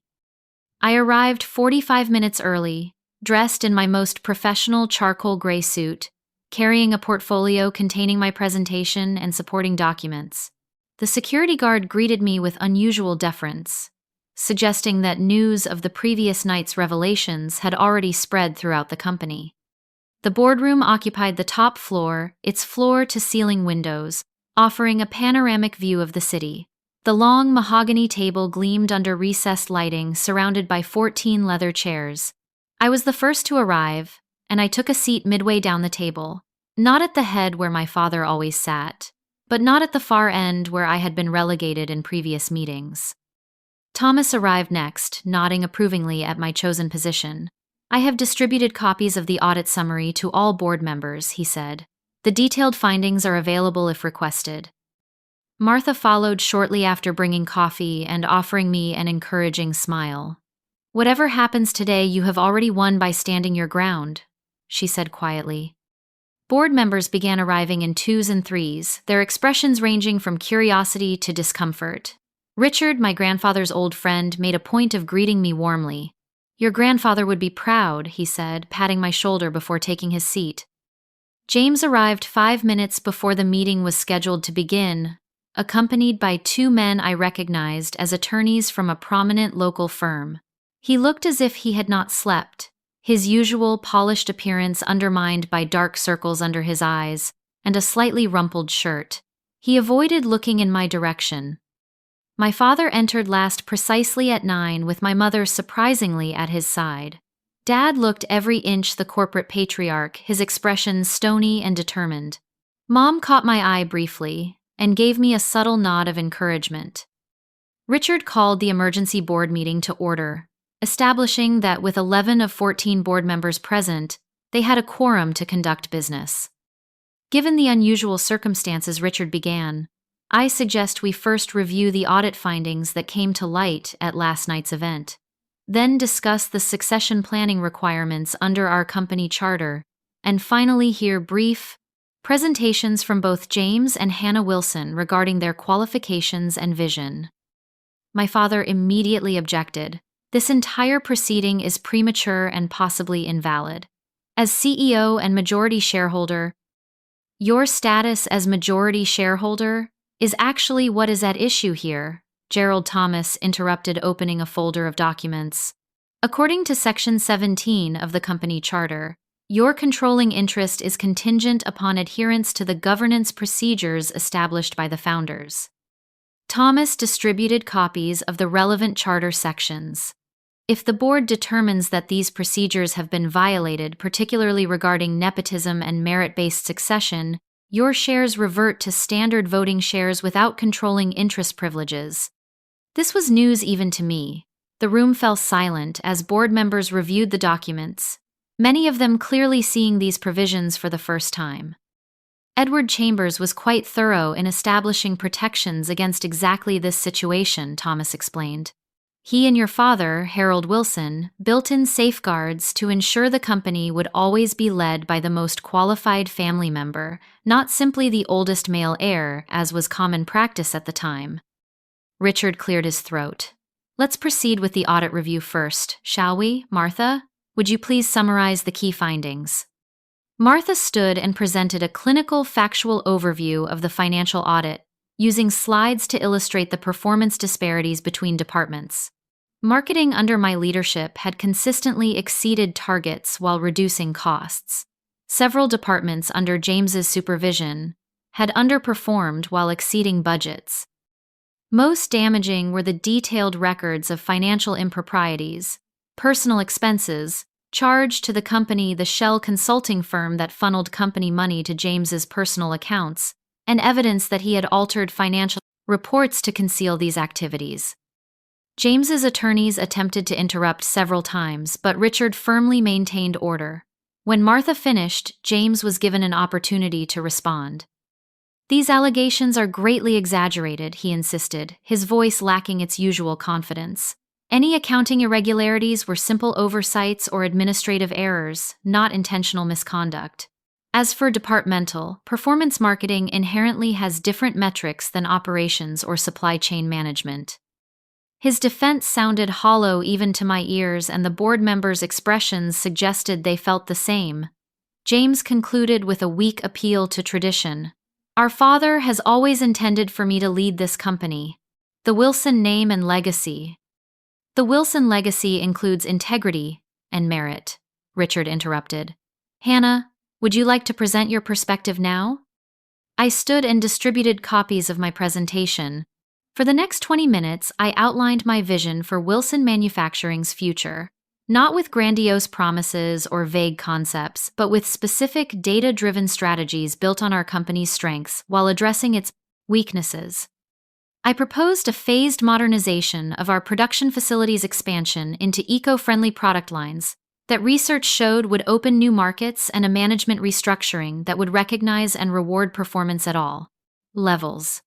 I arrived 45 minutes early, dressed in my most professional charcoal gray suit, carrying a portfolio containing my presentation and supporting documents. The security guard greeted me with unusual deference, suggesting that news of the previous night's revelations had already spread throughout the company. The boardroom occupied the top floor, its floor-to-ceiling windows, offering a panoramic view of the city. The long mahogany table gleamed under recessed lighting, surrounded by 14 leather chairs. I was the first to arrive, and I took a seat midway down the table, not at the head where my father always sat, but not at the far end where I had been relegated in previous meetings. Thomas arrived next, nodding approvingly at my chosen position. I have distributed copies of the audit summary to all board members, he said. The detailed findings are available if requested. Martha followed shortly after, bringing coffee and offering me an encouraging smile. "Whatever happens today, you have already won by standing your ground," she said quietly. Board members began arriving in twos and threes, their expressions ranging from curiosity to discomfort. Richard, my grandfather's old friend, made a point of greeting me warmly. "Your grandfather would be proud," he said, patting my shoulder before taking his seat. James arrived 5 minutes before the meeting was scheduled to begin, accompanied by two men I recognized as attorneys from a prominent local firm. He looked as if he had not slept, his usual polished appearance undermined by dark circles under his eyes and a slightly rumpled shirt. He avoided looking in my direction. My father entered last precisely at 9, with my mother surprisingly at his side. Dad looked every inch the corporate patriarch, his expression stony and determined. Mom caught my eye briefly and gave me a subtle nod of encouragement. Richard called the emergency board meeting to order, establishing that with 11 of 14 board members present, they had a quorum to conduct business. Given the unusual circumstances, Richard began, "I suggest we first review the audit findings that came to light at last night's event, then discuss the succession planning requirements under our company charter, and finally hear brief presentations from both James and Hannah Wilson regarding their qualifications and vision." My father immediately objected. "This entire proceeding is premature and possibly invalid. As CEO and majority shareholder, your status as majority shareholder is actually what is at issue here," Gerald Thomas interrupted, opening a folder of documents. "According to Section 17 of the company charter, your controlling interest is contingent upon adherence to the governance procedures established by the founders." Thomas distributed copies of the relevant charter sections. "If the board determines that these procedures have been violated, particularly regarding nepotism and merit-based succession, your shares revert to standard voting shares without controlling interest privileges." This was news even to me. The room fell silent as board members reviewed the documents, many of them clearly seeing these provisions for the first time. "Edward Chambers was quite thorough in establishing protections against exactly this situation," Thomas explained. "He and your father, Harold Wilson, built in safeguards to ensure the company would always be led by the most qualified family member, not simply the oldest male heir, as was common practice at the time." Richard cleared his throat. "Let's proceed with the audit review first, shall we, Martha? Would you please summarize the key findings?" Martha stood and presented a clinical, factual overview of the financial audit, using slides to illustrate the performance disparities between departments. Marketing under my leadership had consistently exceeded targets while reducing costs. Several departments under James's supervision had underperformed while exceeding budgets. Most damaging were the detailed records of financial improprieties, personal expenses, charged to the company, the shell consulting firm that funneled company money to James's personal accounts, and evidence that he had altered financial reports to conceal these activities. James's attorneys attempted to interrupt several times, but Richard firmly maintained order. When Martha finished, James was given an opportunity to respond. "These allegations are greatly exaggerated," he insisted, his voice lacking its usual confidence. "Any accounting irregularities were simple oversights or administrative errors, not intentional misconduct. As for departmental, performance marketing inherently has different metrics than operations or supply chain management." His defense sounded hollow even to my ears, and the board members' expressions suggested they felt the same. James concluded with a weak appeal to tradition. "Our father has always intended for me to lead this company. The Wilson name and legacy." "The Wilson legacy includes integrity and merit," Richard interrupted. "Hannah, would you like to present your perspective now?" I stood and distributed copies of my presentation. For the next 20 minutes, I outlined my vision for Wilson Manufacturing's future, not with grandiose promises or vague concepts, but with specific data-driven strategies built on our company's strengths while addressing its weaknesses. I proposed a phased modernization of our production facilities' expansion into eco-friendly product lines that research showed would open new markets, and a management restructuring that would recognize and reward performance at all levels.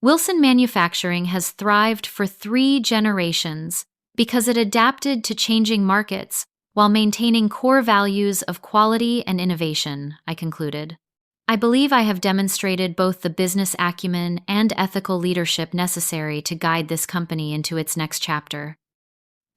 Wilson Manufacturing has thrived for 3 generations, because it adapted to changing markets while maintaining core values of quality and innovation, I concluded. I believe I have demonstrated both the business acumen and ethical leadership necessary to guide this company into its next chapter.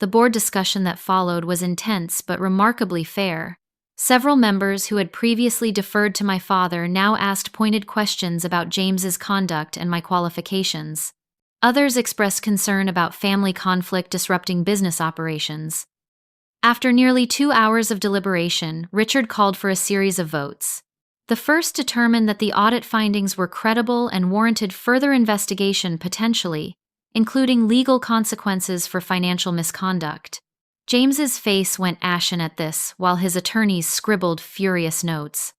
The board discussion that followed was intense but remarkably fair. Several members who had previously deferred to my father now asked pointed questions about James's conduct and my qualifications. Others expressed concern about family conflict disrupting business operations. After nearly 2 hours of deliberation, Richard called for a series of votes. The first determined that the audit findings were credible and warranted further investigation potentially, including legal consequences for financial misconduct. James's face went ashen at this, while his attorneys scribbled furious notes.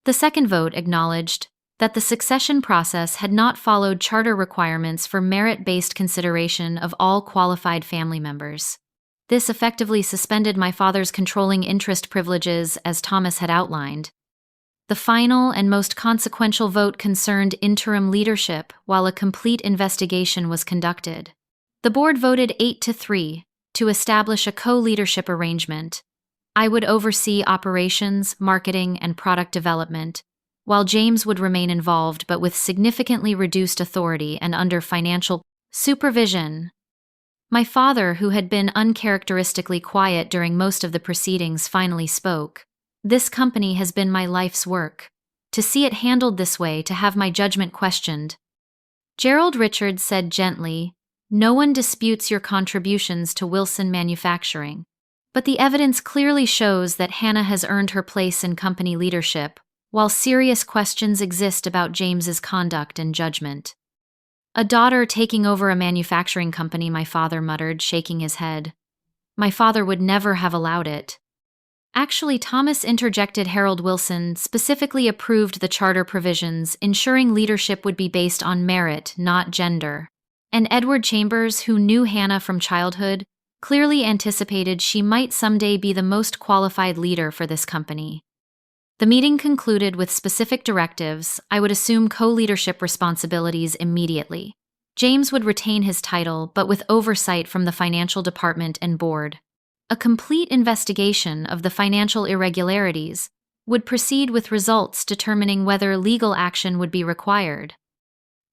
The second vote acknowledged that the succession process had not followed charter requirements for merit-based consideration of all qualified family members. This effectively suspended my father's controlling interest privileges as Thomas had outlined. The final and most consequential vote concerned interim leadership while a complete investigation was conducted. The board voted 8-3 to establish a co-leadership arrangement. I would oversee operations, marketing, and product development, while James would remain involved but with significantly reduced authority and under financial supervision. My father, who had been uncharacteristically quiet during most of the proceedings, finally spoke. This company has been my life's work. To see it handled this way, to have my judgment questioned. Gerald Richards said gently, "No one disputes your contributions to Wilson Manufacturing, but the evidence clearly shows that Hannah has earned her place in company leadership, while serious questions exist about James's conduct and judgment." "A daughter taking over a manufacturing company," my father muttered, shaking his head. "My father would never have allowed it." Actually, Thomas interjected. Harold Wilson specifically approved the charter provisions, ensuring leadership would be based on merit, not gender. And Edward Chambers, who knew Hannah from childhood, clearly anticipated she might someday be the most qualified leader for this company. The meeting concluded with specific directives. I would assume co-leadership responsibilities immediately. James would retain his title, but with oversight from the financial department and board. A complete investigation of the financial irregularities would proceed with results determining whether legal action would be required.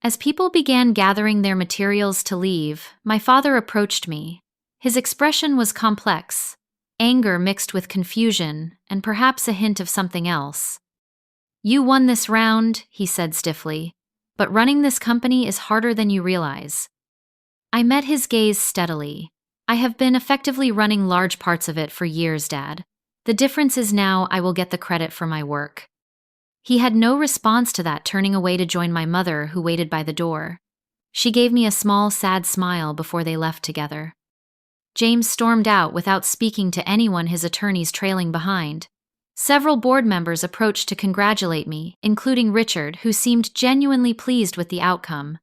As people began gathering their materials to leave, my father approached me. His expression was complex, anger mixed with confusion, and perhaps a hint of something else. "You won this round," he said stiffly, "but running this company is harder than you realize." I met his gaze steadily. "I have been effectively running large parts of it for years, Dad. The difference is now I will get the credit for my work." He had no response to that, turning away to join my mother, who waited by the door. She gave me a small, sad smile before they left together. James stormed out without speaking to anyone, his attorneys trailing behind. Several board members approached to congratulate me, including Richard, who seemed genuinely pleased with the outcome.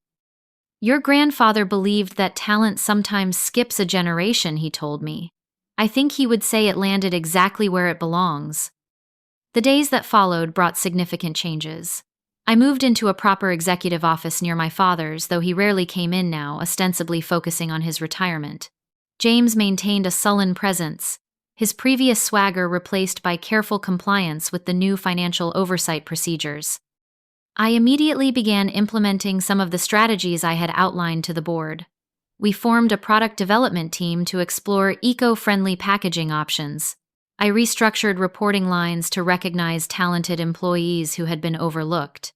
"Your grandfather believed that talent sometimes skips a generation," he told me. "I think he would say it landed exactly where it belongs." The days that followed brought significant changes. I moved into a proper executive office near my father's, though he rarely came in now, ostensibly focusing on his retirement. James maintained a sullen presence, his previous swagger replaced by careful compliance with the new financial oversight procedures. I immediately began implementing some of the strategies I had outlined to the board. We formed a product development team to explore eco-friendly packaging options. I restructured reporting lines to recognize talented employees who had been overlooked.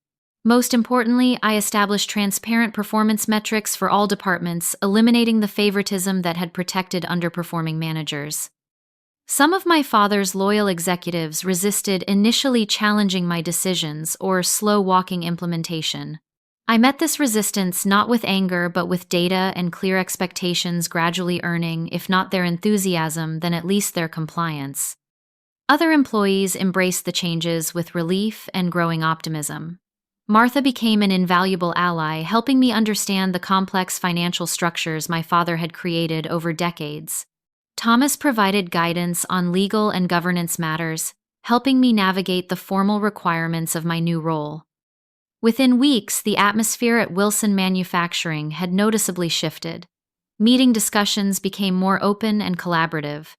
Most importantly, I established transparent performance metrics for all departments, eliminating the favoritism that had protected underperforming managers. Some of my father's loyal executives resisted initially challenging my decisions or slow-walking implementation. I met this resistance not with anger but with data and clear expectations, gradually earning, if not their enthusiasm, then at least their compliance. Other employees embraced the changes with relief and growing optimism. Martha became an invaluable ally, helping me understand the complex financial structures my father had created over decades. Thomas provided guidance on legal and governance matters, helping me navigate the formal requirements of my new role. Within weeks, the atmosphere at Wilson Manufacturing had noticeably shifted. Meeting discussions became more open and collaborative.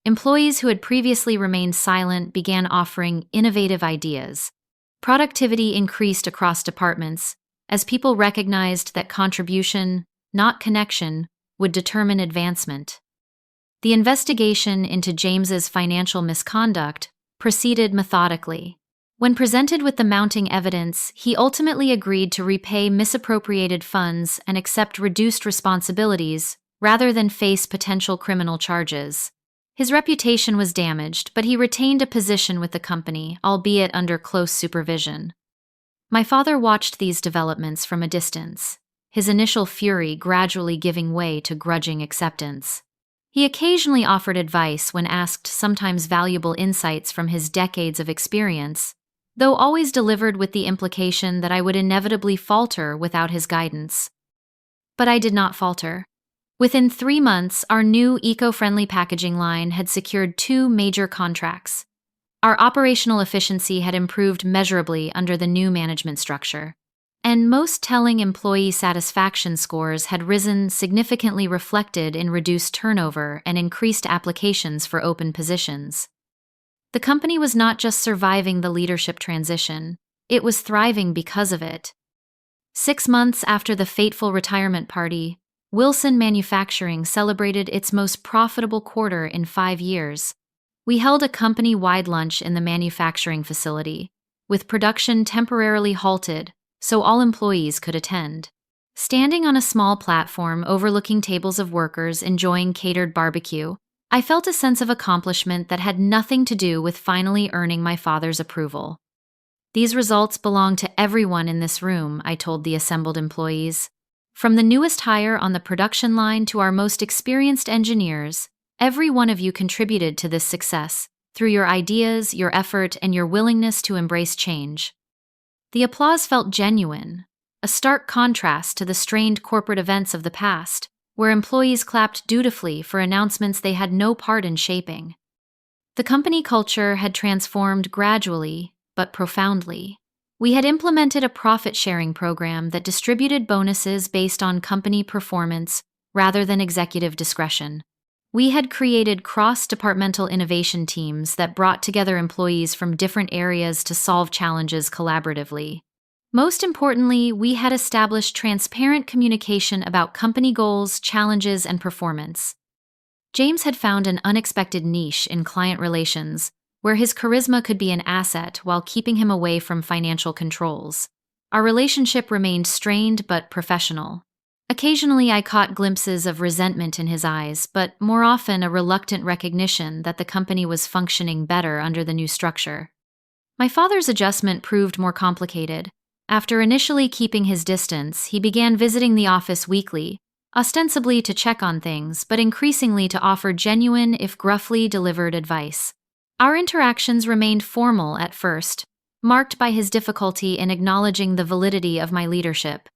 Employees who had previously remained silent began offering innovative ideas. Productivity increased across departments as people recognized that contribution, not connection, would determine advancement. The investigation into James's financial misconduct proceeded methodically. When presented with the mounting evidence, he ultimately agreed to repay misappropriated funds and accept reduced responsibilities rather than face potential criminal charges. His reputation was damaged, but he retained a position with the company, albeit under close supervision. My father watched these developments from a distance, his initial fury gradually giving way to grudging acceptance. He occasionally offered advice when asked, sometimes valuable insights from his decades of experience, though always delivered with the implication that I would inevitably falter without his guidance. But I did not falter. Within 3 months, our new eco-friendly packaging line had secured 2 major contracts. Our operational efficiency had improved measurably under the new management structure, and most telling employee satisfaction scores had risen, significantly reflected in reduced turnover and increased applications for open positions. The company was not just surviving the leadership transition, it was thriving because of it. 6 months after the fateful retirement party, Wilson Manufacturing celebrated its most profitable quarter in 5 years. We held a company-wide lunch in the manufacturing facility, with production temporarily halted so all employees could attend. Standing on a small platform overlooking tables of workers enjoying catered barbecue, I felt a sense of accomplishment that had nothing to do with finally earning my father's approval. These results belong to everyone in this room, I told the assembled employees. From the newest hire on the production line to our most experienced engineers, every one of you contributed to this success through your ideas, your effort, and your willingness to embrace change. The applause felt genuine, a stark contrast to the strained corporate events of the past, where employees clapped dutifully for announcements they had no part in shaping. The company culture had transformed gradually, but profoundly. We had implemented a profit-sharing program that distributed bonuses based on company performance rather than executive discretion. We had created cross-departmental innovation teams that brought together employees from different areas to solve challenges collaboratively. Most importantly, we had established transparent communication about company goals, challenges, and performance. James had found an unexpected niche in client relations, where his charisma could be an asset while keeping him away from financial controls. Our relationship remained strained but professional. Occasionally, I caught glimpses of resentment in his eyes, but more often a reluctant recognition that the company was functioning better under the new structure. My father's adjustment proved more complicated. After initially keeping his distance, he began visiting the office weekly, ostensibly to check on things, but increasingly to offer genuine, if gruffly delivered, advice. Our interactions remained formal at first, marked by his difficulty in acknowledging the validity of my leadership.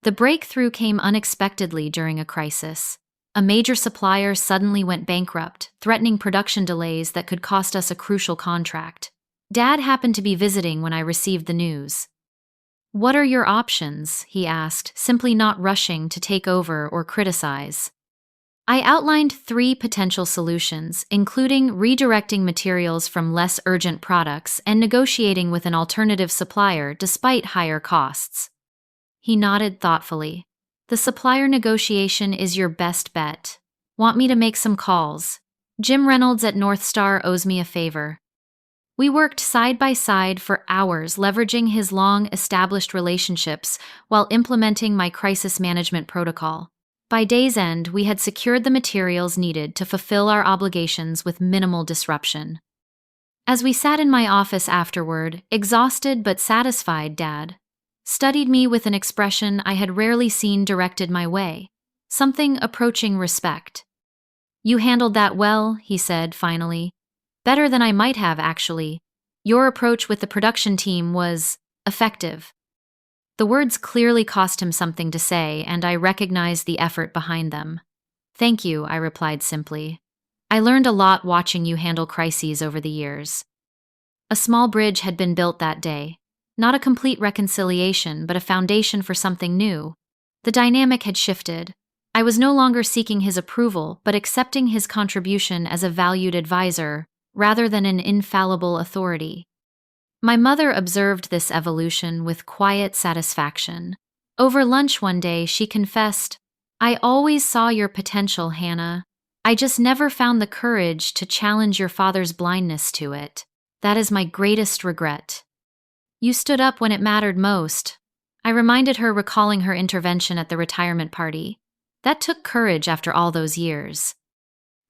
The breakthrough came unexpectedly during a crisis. A major supplier suddenly went bankrupt, threatening production delays that could cost us a crucial contract. Dad happened to be visiting when I received the news. "What are your options?" he asked, simply not rushing to take over or criticize. I outlined 3 potential solutions, including redirecting materials from less urgent products and negotiating with an alternative supplier despite higher costs. He nodded thoughtfully. "The supplier negotiation is your best bet. Want me to make some calls? Jim Reynolds at North Star owes me a favor." We worked side by side for hours, leveraging his long-established relationships while implementing my crisis management protocol. By day's end, we had secured the materials needed to fulfill our obligations with minimal disruption. As we sat in my office afterward, exhausted but satisfied, Dad studied me with an expression I had rarely seen directed my way, something approaching respect. "You handled that well," he said finally. "Better than I might have, actually. Your approach with the production team was effective." The words clearly cost him something to say, and I recognized the effort behind them. "Thank you," I replied simply. "I learned a lot watching you handle crises over the years." A small bridge had been built that day. Not a complete reconciliation, but a foundation for something new. The dynamic had shifted. I was no longer seeking his approval, but accepting his contribution as a valued advisor, rather than an infallible authority. My mother observed this evolution with quiet satisfaction. Over lunch one day, she confessed, "I always saw your potential, Hannah. I just never found the courage to challenge your father's blindness to it. That is my greatest regret." "You stood up when it mattered most," I reminded her, recalling her intervention at the retirement party. That took courage after all those years.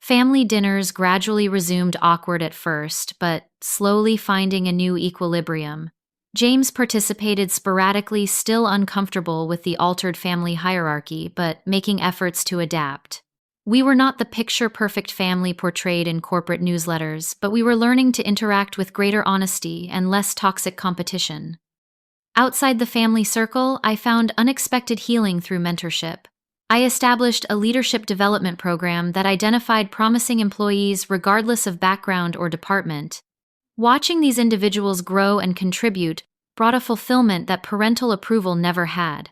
Family dinners gradually resumed, awkward at first, but slowly finding a new equilibrium. James participated sporadically, still uncomfortable with the altered family hierarchy, but making efforts to adapt. We were not the picture-perfect family portrayed in corporate newsletters, but we were learning to interact with greater honesty and less toxic competition. Outside the family circle, I found unexpected healing through mentorship. I established a leadership development program that identified promising employees regardless of background or department. Watching these individuals grow and contribute brought a fulfillment that parental approval never had.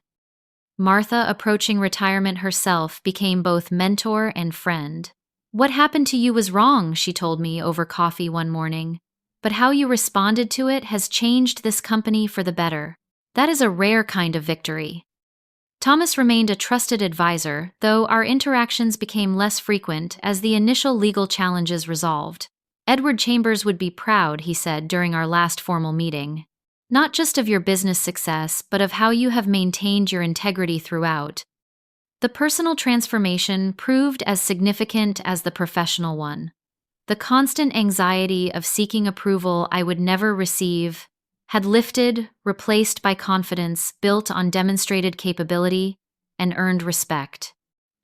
Martha, approaching retirement herself, became both mentor and friend. "What happened to you was wrong," she told me over coffee one morning. "But how you responded to it has changed this company for the better. That is a rare kind of victory." Thomas remained a trusted advisor, though our interactions became less frequent as the initial legal challenges resolved. "Edward Chambers would be proud," he said during our last formal meeting. "Not just of your business success, but of how you have maintained your integrity throughout." The personal transformation proved as significant as the professional one. The constant anxiety of seeking approval I would never receive had lifted, replaced by confidence built on demonstrated capability and earned respect.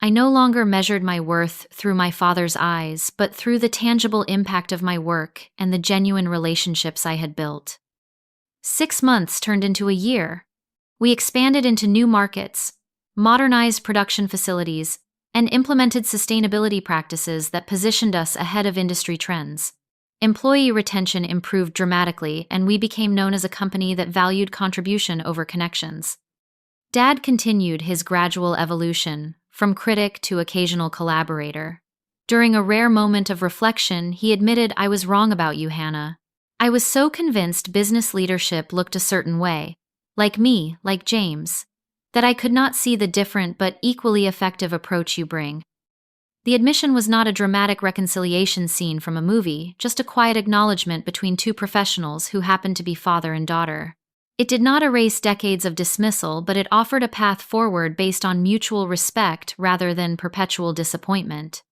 I no longer measured my worth through my father's eyes, but through the tangible impact of my work and the genuine relationships I had built. 6 months turned into a year. We expanded into new markets, modernized production facilities, and implemented sustainability practices that positioned us ahead of industry trends. Employee retention improved dramatically, and we became known as a company that valued contribution over connections. Dad continued his gradual evolution, from critic to occasional collaborator. During a rare moment of reflection, he admitted, "I was wrong about you, Hannah. I was so convinced business leadership looked a certain way, like me, like James, that I could not see the different but equally effective approach you bring." The admission was not a dramatic reconciliation scene from a movie, just a quiet acknowledgement between two professionals who happened to be father and daughter. It did not erase decades of dismissal, but it offered a path forward based on mutual respect rather than perpetual disappointment.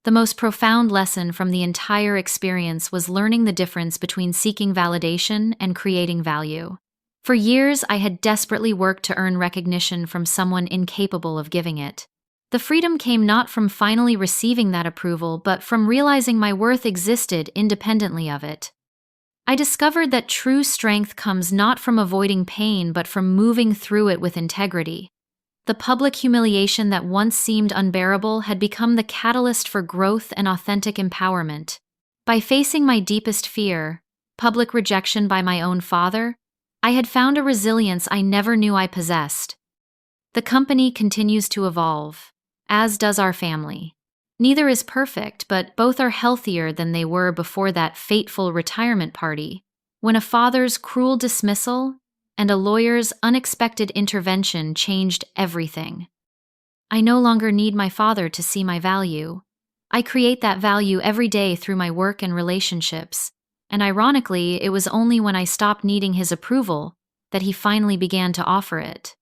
The most profound lesson from the entire experience was learning the difference between seeking validation and creating value. For years, I had desperately worked to earn recognition from someone incapable of giving it. The freedom came not from finally receiving that approval, but from realizing my worth existed independently of it. I discovered that true strength comes not from avoiding pain, but from moving through it with integrity. The public humiliation that once seemed unbearable had become the catalyst for growth and authentic empowerment. By facing my deepest fear, public rejection by my own father, I had found a resilience I never knew I possessed. The company continues to evolve, as does our family. Neither is perfect, but both are healthier than they were before that fateful retirement party, when a father's cruel dismissal and a lawyer's unexpected intervention changed everything. I no longer need my father to see my value. I create that value every day through my work and relationships, and ironically, it was only when I stopped needing his approval that he finally began to offer it.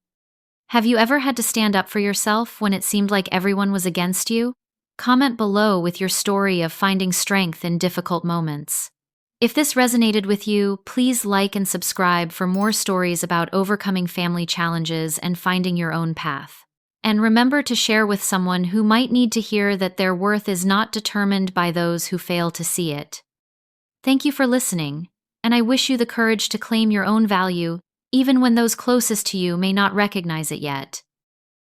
Have you ever had to stand up for yourself when it seemed like everyone was against you? Comment below with your story of finding strength in difficult moments. If this resonated with you, please like and subscribe for more stories about overcoming family challenges and finding your own path. And remember to share with someone who might need to hear that their worth is not determined by those who fail to see it. Thank you for listening, and I wish you the courage to claim your own value, even when those closest to you may not recognize it yet.